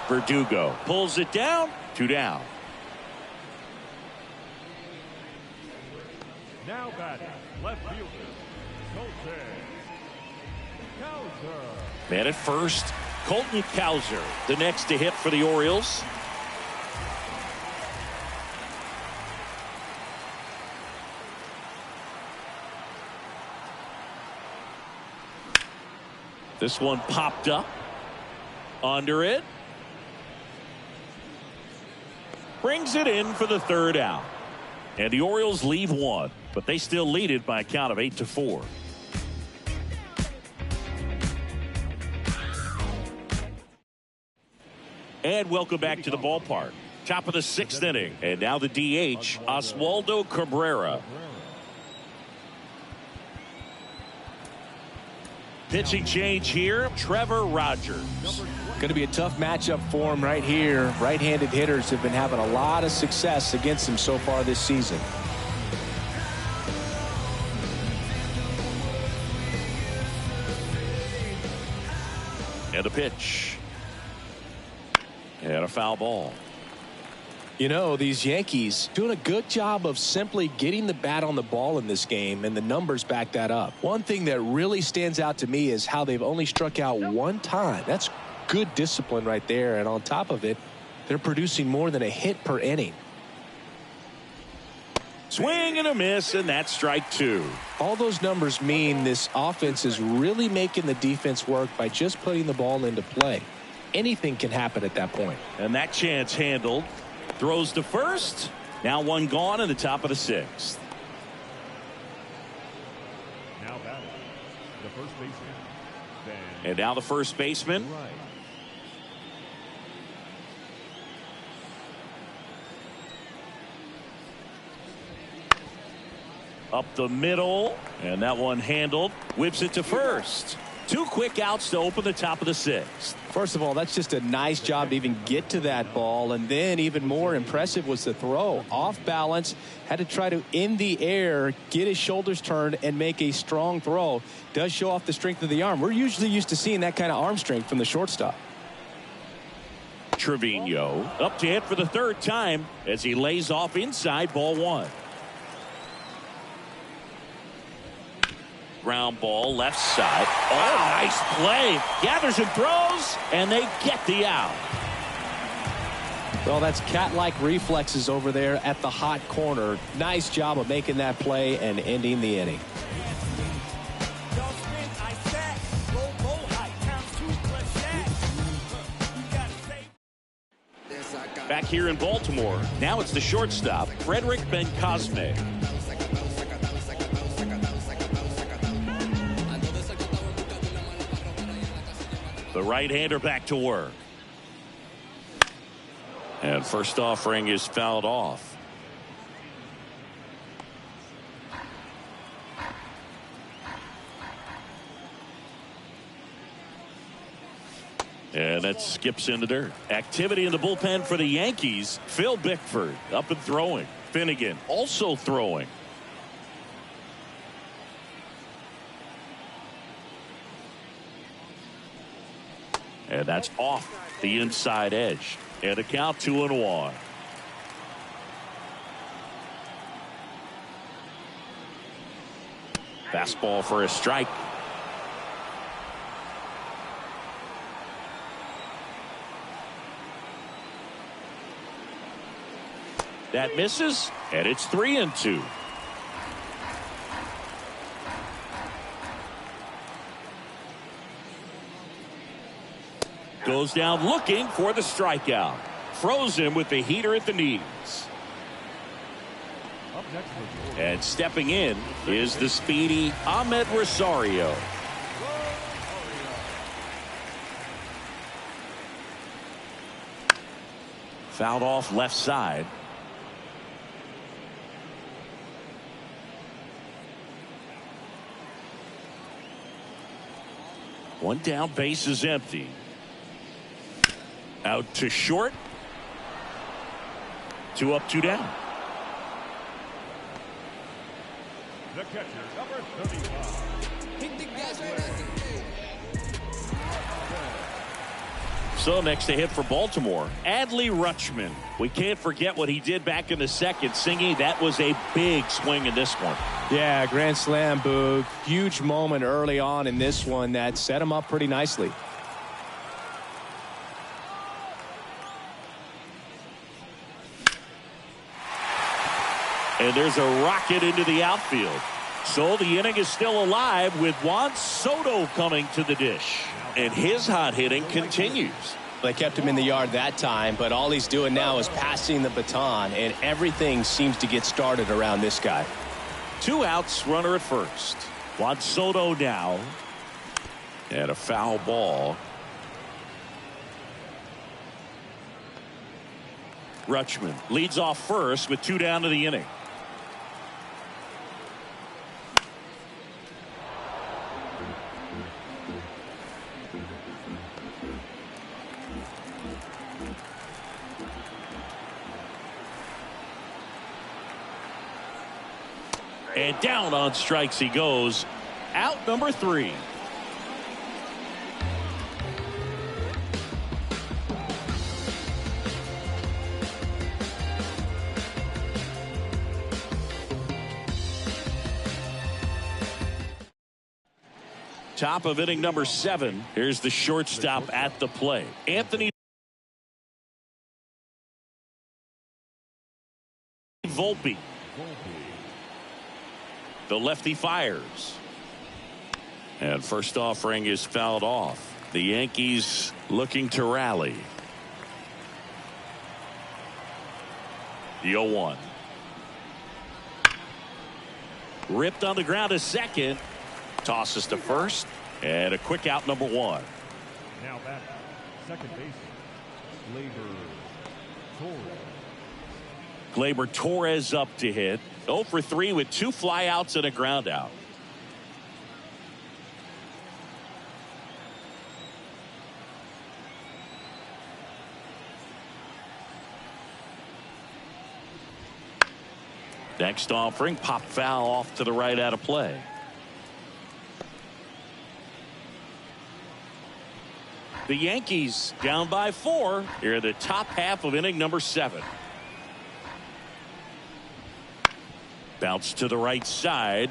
Verdugo pulls it down. 2 down. Now batting, left fielder, Colton Cowser. Man at first, Colton Cowser, the next to hit for the Orioles. This one popped up. Under it. Brings it in for the 3rd out. And the Orioles leave one, but they still lead it by a count of 8-4. And welcome back to the ballpark. Top of the 6th inning. And now the DH, Oswaldo Cabrera. Pitching change here, Trevor Rogers. Going to be a tough matchup for him right here. Right-handed hitters have been having a lot of success against him so far this season. And a pitch. And a foul ball. You know, these Yankees doing a good job of simply getting the bat on the ball in this game, and the numbers back that up. One thing that really stands out to me is how they've only struck out one time. That's good discipline right there, and on top of it, they're producing more than a hit per inning. Swing and a miss, and that's strike 2. All those numbers mean this offense is really making the defense work by just putting the ball into play. Anything can happen at that point. And that chance handled. Throws to first. Now one gone in the top of the 6th. Now batting, the first baseman, Ben. And now the first baseman. Right. Up the middle. And that one handled. Whips it to first. 2 quick outs to open the top of the 6th. First of all, that's just a nice job to even get to that ball, and then even more impressive was the throw. Off balance, had to try to in the air get his shoulders turned and make a strong throw. Does show off the strength of the arm. We're usually used to seeing that kind of arm strength from the shortstop. Trevino up to hit for the 3rd time as he lays off inside, ball 1. Ground ball left side. Oh, nice play. Gathers and throws, and they get the out. Well, that's cat-like reflexes over there at the hot corner. Nice job of making that play and ending the inning. Back here in Baltimore, now it's the shortstop, Frederick Ben-Cosme. The right-hander back to work. And first offering is fouled off. And that skips in the dirt. Activity in the bullpen for the Yankees. Phil Bickford up and throwing. Finnegan also throwing. And that's off the inside edge. And a count 2-1. Fastball for a strike. That misses, and it's 3-2. Goes down looking for the strikeout. Froze him with the heater at the knees. Up next for And stepping in is the speedy Ahmed Rosario. Fouled off left side. One down, base is empty. Out to short. 2 up, 2 down. the catcher, number 35. So next to hit for Baltimore, Adley Rutschman. We can't forget what he did back in the second. Singing, that was a big swing in this one. Yeah, grand slam, Boog. Huge moment early on in this one that set him up pretty nicely. And there's a rocket into the outfield. So the inning is still alive with Juan Soto coming to the dish. And his hot hitting continues. They kept him in the yard that time, but all he's doing now is passing the baton, and everything seems to get started around this guy. 2 outs, runner at first. Juan Soto now. And a foul ball. Rutschman leads off first with 2 down to the inning. And down on strikes he goes. Out number 3. Top of inning number 7. Here's the shortstop at the plate. Anthony Volpe. The lefty fires. And first offering is fouled off. The Yankees looking to rally. The 0-1. Ripped on the ground to second. Tosses to first. And a quick out number 1. Now back, second baseman, Gleyber Torres up to hit. 0 for 3 with 2 flyouts and a ground out. Next offering, pop foul off to the right out of play. The Yankees down by 4 here in the top half of inning number 7. Bounce to the right side.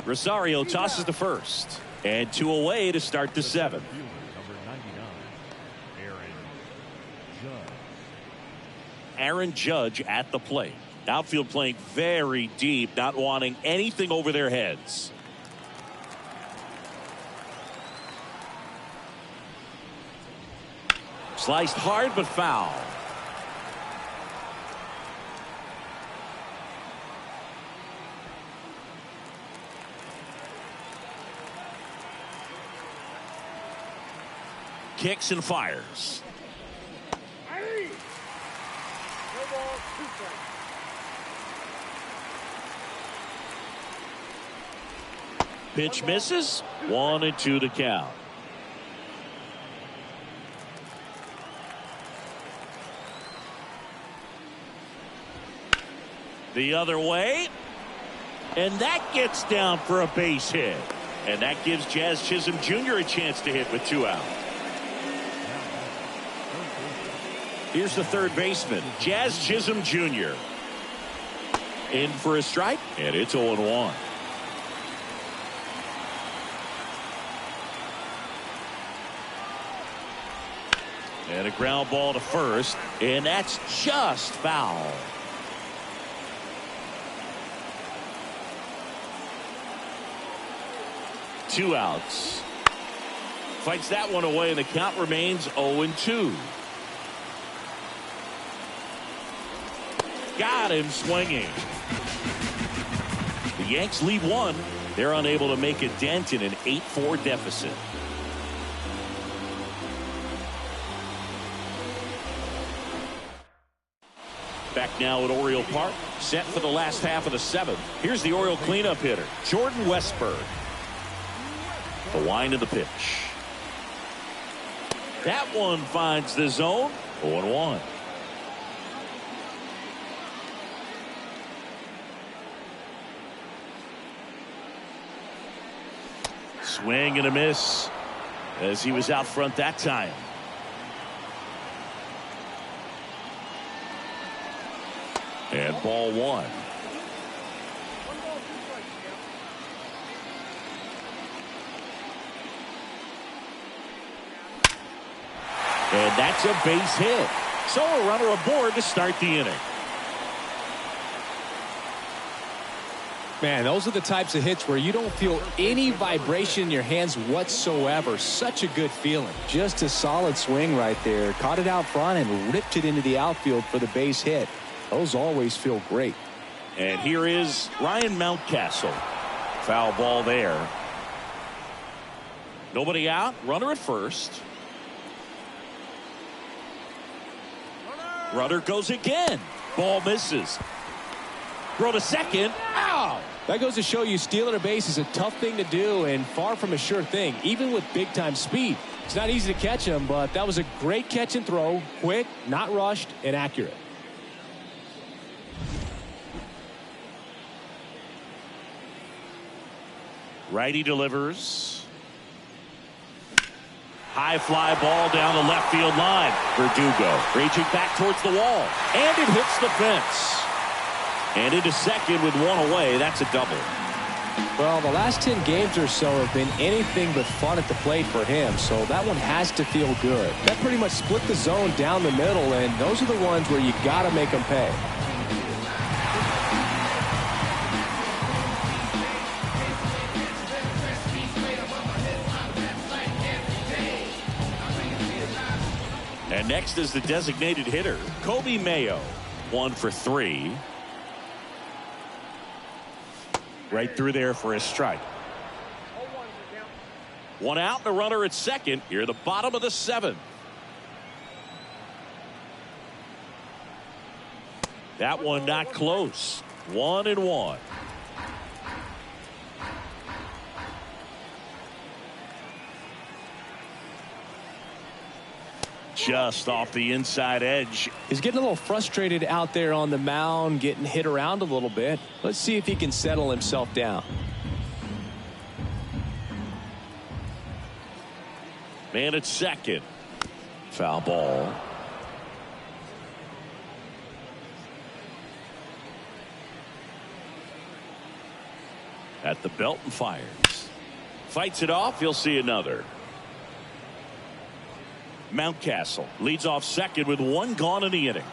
Rosario tosses to first. And 2 away to start the 7th. Aaron Judge at the plate. Outfield playing very deep, not wanting anything over their heads. Sliced hard but foul. Kicks and fires. Pitch misses. 1-2 the count. The other way. And that gets down for a base hit. And that gives Jazz Chisholm Jr. a chance to hit with 2 out. Here's the third baseman, Jazz Chisholm Jr. In for a strike, and it's 0-1. And a ground ball to first, and that's just foul. Two outs. Fights that one away, and the count remains 0-2. Got him swinging. The Yanks lead one. They're unable to make a dent in an 8-4 deficit. Back now at Oriole Park, set for the last half of the seventh. Here's the Oriole cleanup hitter, Jordan Westburg. The wind of the pitch. That one finds the zone. 0-1. Swing and a miss as he was out front that time. And ball one. And that's a base hit. So a runner aboard to start the inning. Man, those are the types of hits where you don't feel any vibration in your hands whatsoever. Such a good feeling. Just a solid swing right there. Caught it out front and ripped it into the outfield for the base hit. Those always feel great. And here is Ryan Mountcastle. Foul ball there. Nobody out. Runner at first. Runner goes again. Ball misses. Throw to second. Ow! That goes to show you stealing a base is a tough thing to do and far from a sure thing, even with big-time speed. It's not easy to catch him, but that was a great catch and throw. Quick, not rushed, and accurate. Righty delivers. High fly ball down the left field line. Verdugo reaching back towards the wall. And it hits the fence. And into second with one away. That's a double. Well, the last 10 games or so have been anything but fun at the plate for him, so that one has to feel good. That pretty much split the zone down the middle, and those are the ones where you got to make them pay. And next is the designated hitter, Kobe Mayo. 1 for 3. Right through there for a strike. One out and a runner at second. Here at the bottom of the 7th. That one not close. 1-1. Just off the inside edge. He's getting a little frustrated out there on the mound, getting hit around a little bit. Let's see if he can settle himself down. Man at second. Foul ball. At the belt and fires. Fights it off. You'll see another. Mountcastle leads off second with one gone in the inning.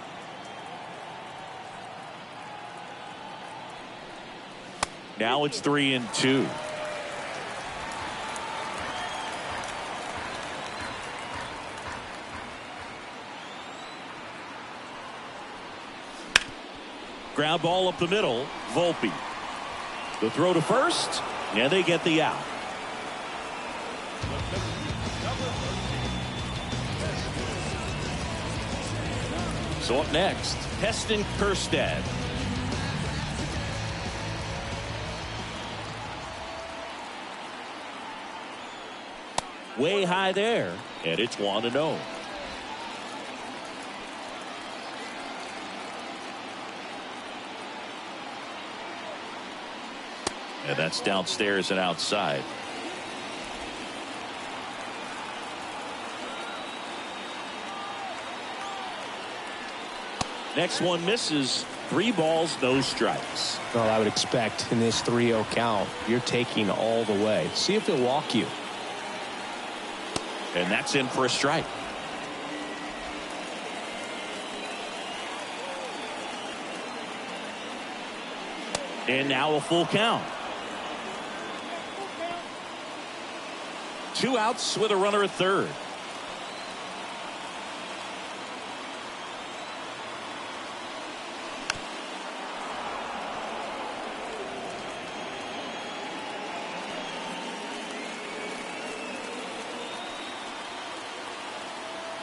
Now it's 3-2. Ground ball up the middle. Volpe. The throw to first, and they get the out. So up next, Heston Kjerstad. Way high there, and it's 1-0. And that's downstairs and outside. Next one misses. 3 balls, no strikes. Well, I would expect in this 3-0 count, you're taking all the way. See if he'll walk you. And that's in for a strike. And now a full count. 2 outs with a runner at third.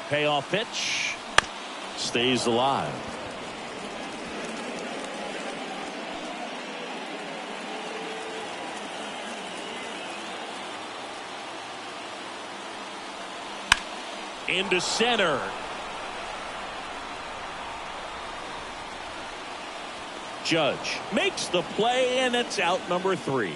Payoff pitch. Stays alive. Into center. Judge makes the play, and it's out number 3.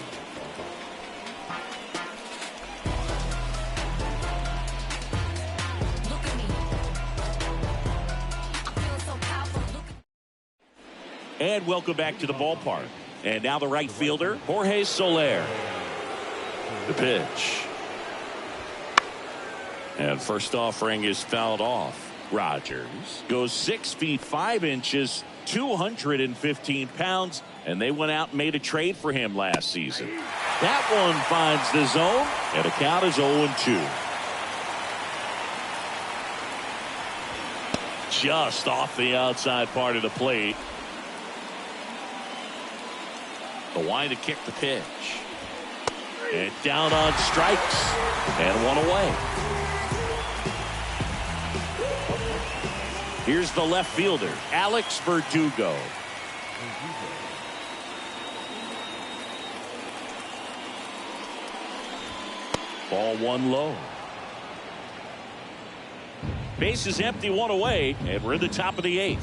And welcome back to the ballpark. And now the right fielder, Jorge Soler. The pitch. And first offering is fouled off. Rogers goes 6 feet 5 inches, 215 pounds, and they went out and made a trade for him last season. That one finds the zone, and the count is 0-2. Just off the outside part of the plate. The wind to kick the pitch. And down on strikes. And one away. Here's the left fielder, Alex Verdugo. Ball 1 low. Base is empty, 1 away, and we're in the top of the 8th.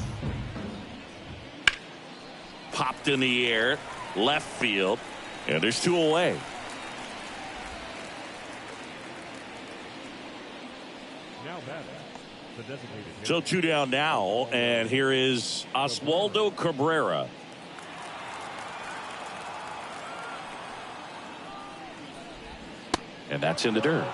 Popped in the air, left field, and there's 2 away. Now batting, the designated hitter. So 2 down now, and here is Oswaldo Cabrera. And that's in the dirt.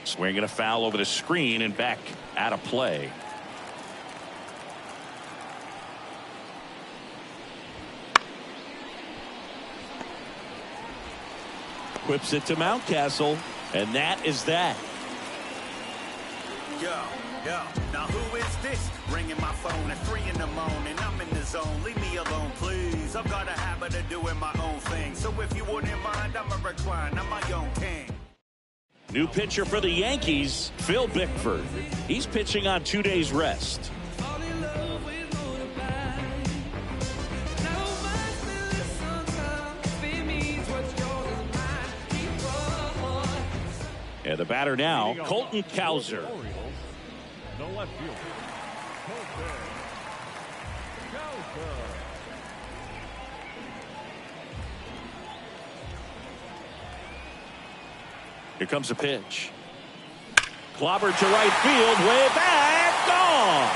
Swinging a foul over the screen and back out of play. Whips it to Mountcastle, and that is that. Yo, now who is this? Ringing my phone at 3 in the morning. I'm in the zone. Leave me alone, please. I've got a habit of doing my own thing. So if you wouldn't mind, I'm a recline. I'm my own king. New pitcher for the Yankees, Phil Bickford. He's pitching on 2 days rest. And the batter now, Colton Cowser. Orioles, the left fielder, Colton Cowser. Here comes a pitch. Clobbered to right field, way back, gone.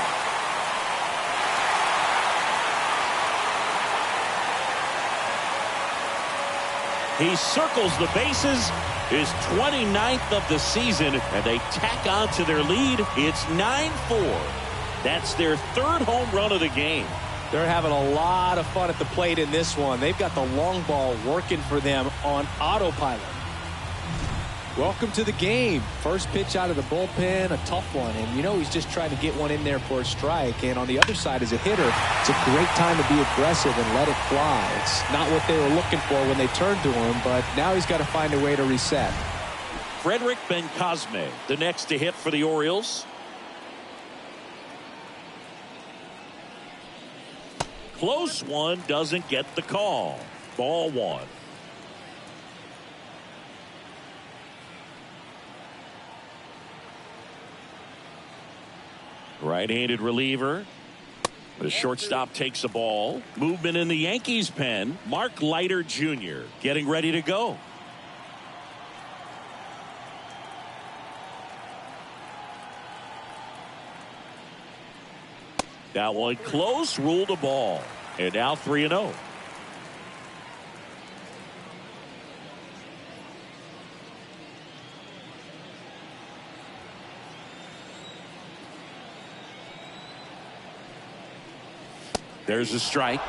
He circles the bases, his 29th of the season, and they tack on to their lead. It's 9-4. That's their 3rd home run of the game. They're having a lot of fun at the plate in this one. They've got the long ball working for them on autopilot. Welcome to the game. First pitch out of the bullpen, a tough one. And, you know, he's just trying to get one in there for a strike. And on the other side, as a hitter, it's a great time to be aggressive and let it fly. It's not what they were looking for when they turned to him, but now he's got to find a way to reset. Frederick Bencosme, the next to hit for the Orioles. Close one, doesn't get the call. Ball 1. Right-handed reliever. The shortstop takes a ball. Movement in the Yankees pen. Mark Leiter Jr. getting ready to go. That one close, ruled a ball. And now 3-0. There's a strike.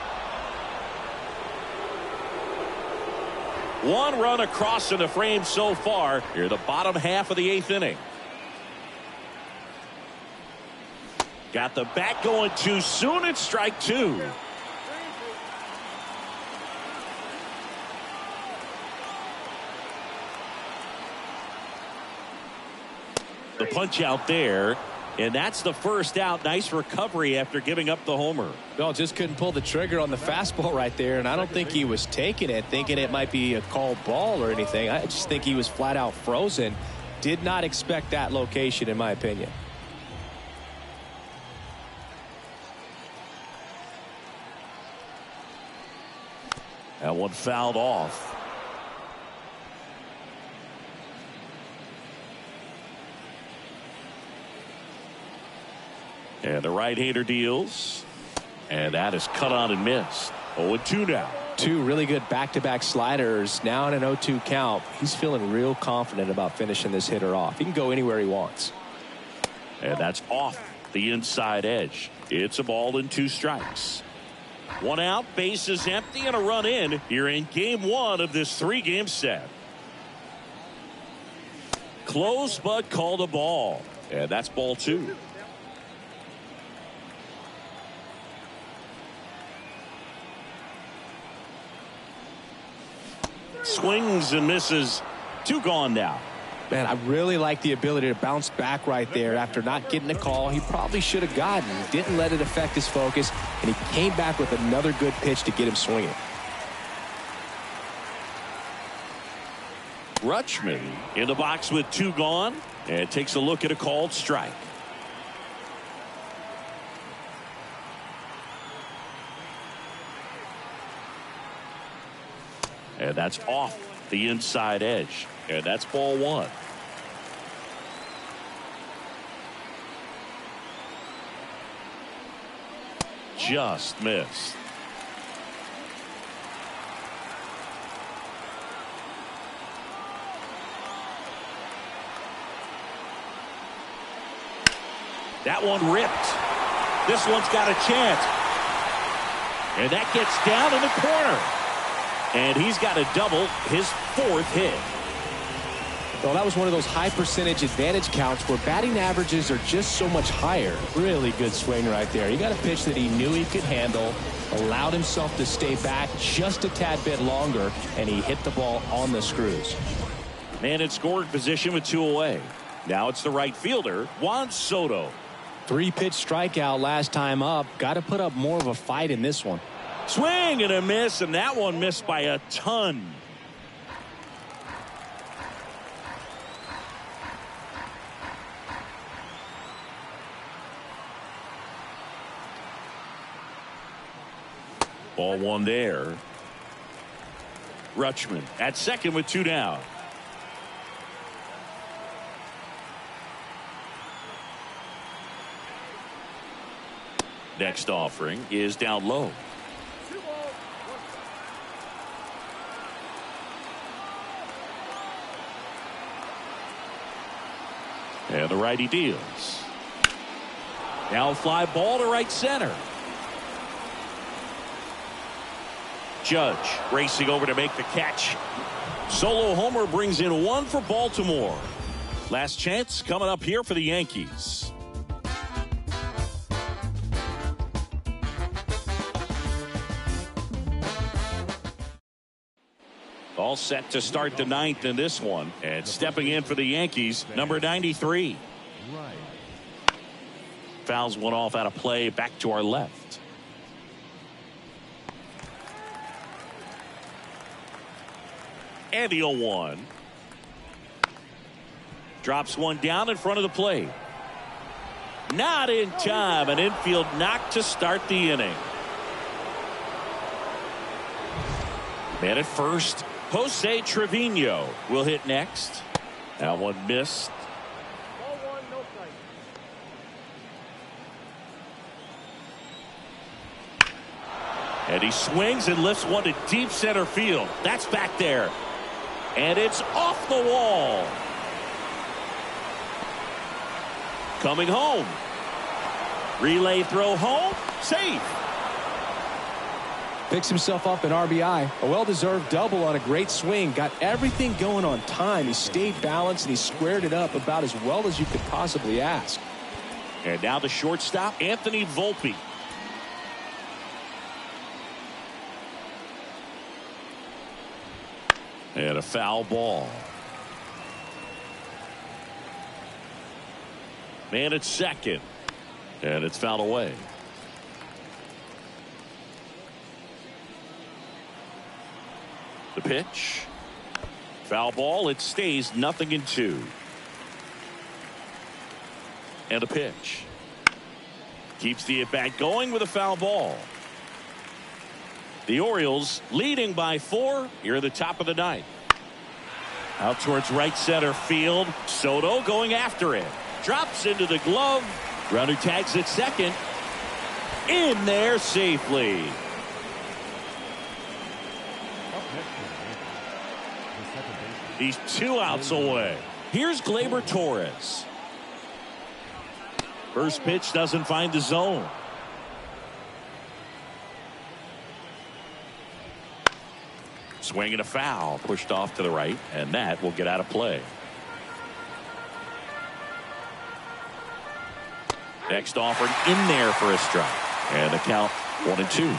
One run across in the frame so far here, the bottom half of the 8th inning. Got the bat going too soon. It's strike 2. The punch out there, and that's the first out. Nice recovery after giving up the homer. Well, just couldn't pull the trigger on the fastball right there, and I don't think he was taking it, thinking it might be a called ball or anything. I just think he was flat out frozen. Did not expect that location, in my opinion. That one fouled off. And the right-hander deals. And that is cut on and missed. 0-2 now. 2 really good back-to-back sliders. Now in an 0-2 count. He's feeling real confident about finishing this hitter off. He can go anywhere he wants. And that's off the inside edge. It's a ball and 2 strikes. 1 out, base is empty, and a run in here in game 1 of this 3-game set. Close, but called a ball. And that's ball 2. Swings and misses. 2 gone now. Man, I really like the ability to bounce back right there after not getting a call he probably should have gotten. Didn't let it affect his focus, and he came back with another good pitch to get him swinging. Rutschman in the box with 2 gone, and takes a look at a called strike. And that's off the inside edge. And that's ball 1. Just missed. That one ripped. This one's got a chance. And that gets down in the corner. And he's got a double, his 4th hit. Well, that was one of those high percentage advantage counts where batting averages are just so much higher. Really good swing right there. He got a pitch that he knew he could handle, allowed himself to stay back just a tad bit longer, and he hit the ball on the screws. Man in scoring position with 2 away. Now it's the right fielder, Juan Soto. 3-pitch strikeout last time up. Got to put up more of a fight in this one. Swing and a miss, and that one missed by a ton. Ball 1 there. Rutschman at second with 2 down. Next offering is down low. And the righty deals. Now fly ball to right center. Judge racing over to make the catch. Solo homer brings in 1 for Baltimore. Last chance coming up here for the Yankees. All set to start the 9th in this one. And stepping in for the Yankees, number 93. Fouls one off out of play, back to our left. And the 0-1. Drops one down in front of the plate. Not in time. An infield knock to start the inning. Man at first, Jose Trevino will hit next. That one missed. And he swings and lifts one to deep center field. That's back there. And it's off the wall. Coming home. Relay throw home. Safe. Picks himself up an RBI. A well-deserved double on a great swing. Got everything going on time. He stayed balanced and he squared it up about as well as you could possibly ask. And now the shortstop, Anthony Volpe. And a foul ball. Man at second. And it's fouled away. The pitch. Foul ball. It stays 0-2. And a pitch. Keeps the at-bat going with a foul ball. The Orioles leading by 4 here at the top of the ninth. Out towards right center field. Soto going after it. Drops into the glove. Runner tags at second. In there safely. He's 2 outs away. Here's Gleyber Torres. First pitch doesn't find the zone. Swing and a foul, pushed off to the right, and that will get out of play. Next offered in there for a strike, and the count 1-2.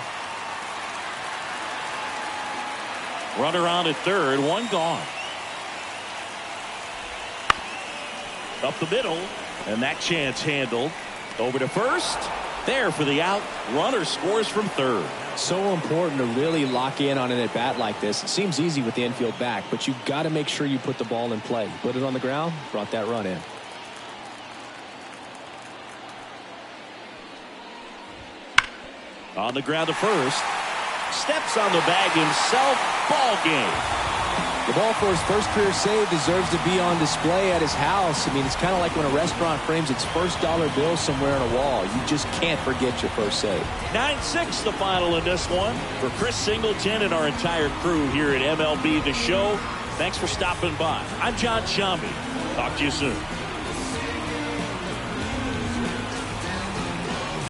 Runner on at third, 1 gone. Up the middle, and that chance handled. Over to first, there for the out. Runner scores from third. So important to really lock in on an at bat like this. It seems easy with the infield back, but you've got to make sure you put the ball in play. Put it on the ground, brought that run in. On the ground to first. Steps on the bag himself. Ball game. The ball for his first career save deserves to be on display at his house. I mean, it's kind of like when a restaurant frames its first dollar bill somewhere on a wall. You just can't forget your first save. 9-6 the final in this one. For Chris Singleton and our entire crew here at MLB The Show, thanks for stopping by. I'm John Shambi. Talk to you soon.